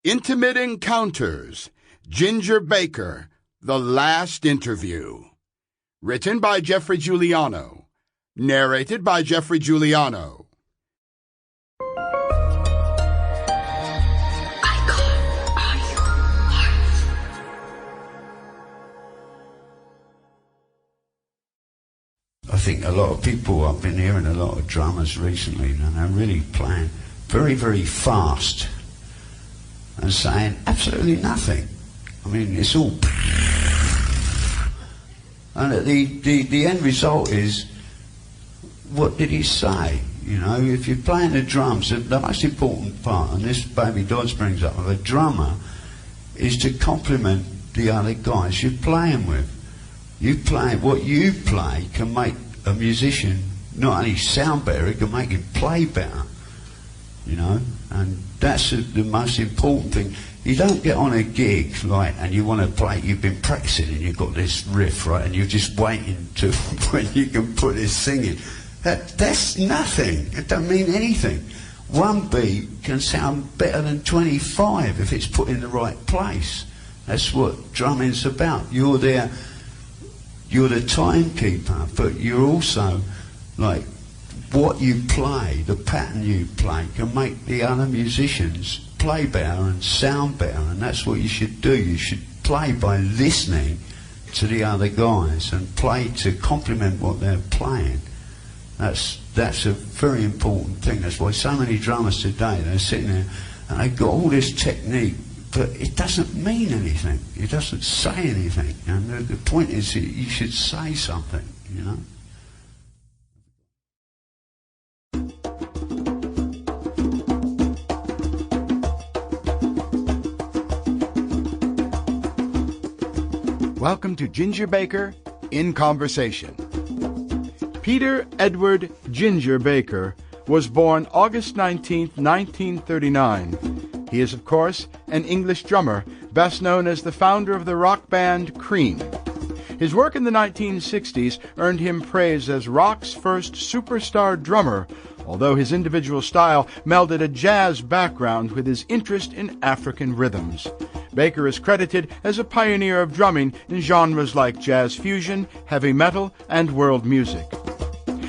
Intimate Encounters, Ginger Baker, The Last Interview. Written by Geoffrey Giuliano. Narrated by Geoffrey Giuliano. I think a lot of people, I've been hearing a lot of drummers recently, and they're really playing very, very fast and saying absolutely nothing. I mean, it's all... And the end result is, what did he say? You know, if you're playing the drums, the most important part, and this Baby Dodds brings up, of a drummer, is to complement the other guys you're playing with. What you play can make a musician not only sound better, it can make him play better. You know, and that's the most important thing. You don't get on a gig, right, and you want to play, you've been practicing and you've got this riff, right, and you're just waiting to when you can put this singing. That's nothing. It don't mean anything. One beat can sound better than 25 if it's put in the right place. That's what drumming's about. You're there, you're the timekeeper, but you're also, like, what you play, the pattern you play, can make the other musicians play better and sound better, and that's what you should do. You should play by listening to the other guys and play to complement what they're playing. That's a very important thing. That's why so many drummers today, they're sitting there and they've got all this technique, but it doesn't mean anything. It doesn't say anything. And the point is that you should say something, you know. Welcome to Ginger Baker in Conversation. Peter Edward Ginger Baker was born August 19, 1939. He is, of course, an English drummer, best known as the founder of the rock band Cream. His work in the 1960s earned him praise as rock's first superstar drummer, although his individual style melded a jazz background with his interest in African rhythms. Baker is credited as a pioneer of drumming in genres like jazz fusion, heavy metal, and world music.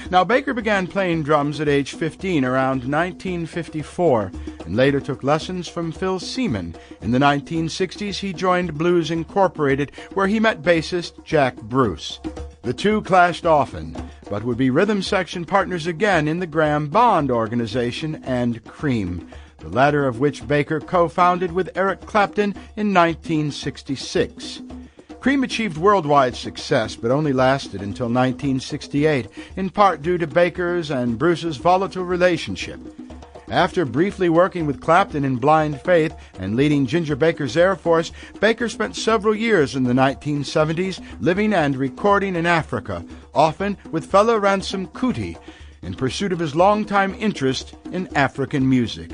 Now, Baker began playing drums at age 15 around 1954, and later took lessons from Phil Seaman. In the 1960s, he joined Blues Incorporated, where he met bassist Jack Bruce. The two clashed often, but would be rhythm section partners again in the Graham Bond Organization and Cream, the latter of which Baker co-founded with Eric Clapton in 1966. Cream achieved worldwide success, but only lasted until 1968, in part due to Baker's and Bruce's volatile relationship. After briefly working with Clapton in Blind Faith and leading Ginger Baker's Air Force, Baker spent several years in the 1970s living and recording in Africa, often with fellow Ransom Kuti, in pursuit of his longtime interest in African music.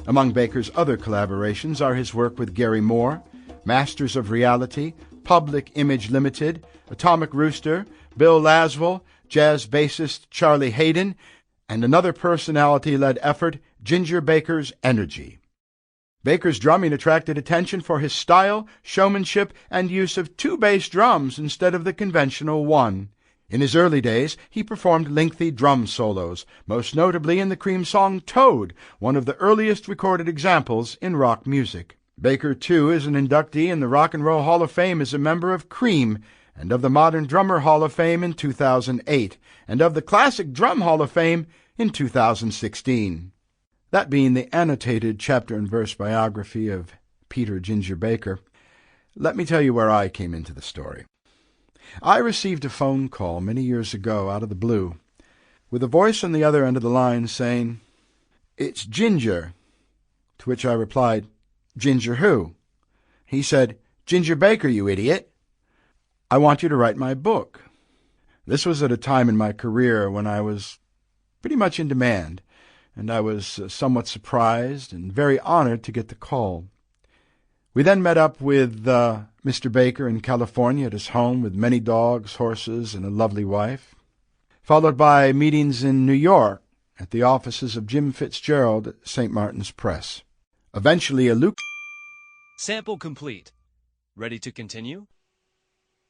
Among Baker's other collaborations are his work with Gary Moore, Masters of Reality, Public Image Limited, Atomic Rooster, Bill Laswell, jazz bassist Charlie Hayden, and another personality-led effort, Ginger Baker's Energy. Baker's drumming attracted attention for his style, showmanship, and use of two bass drums instead of the conventional one. In his early days, he performed lengthy drum solos, most notably in the Cream song Toad, one of the earliest recorded examples in rock music. Baker, too, is an inductee in the Rock and Roll Hall of Fame as a member of Cream, and of the Modern Drummer Hall of Fame in 2008, and of the Classic Drum Hall of Fame in 2016. That being the annotated chapter-and-verse biography of Peter Ginger Baker, let me tell you where I came into the story. I received a phone call many years ago out of the blue, with a voice on the other end of the line saying, "It's Ginger," to which I replied, "Ginger who?" He said, "Ginger Baker, you idiot. I want you to write my book." This was at a time in my career when I was pretty much in demand, and I was somewhat surprised and very honored to get the call. We then met up with Mr. Baker in California at his home with many dogs, horses, and a lovely wife, followed by meetings in New York at the offices of Jim Fitzgerald at St. Martin's Press. Eventually, a Sample complete. Ready to continue?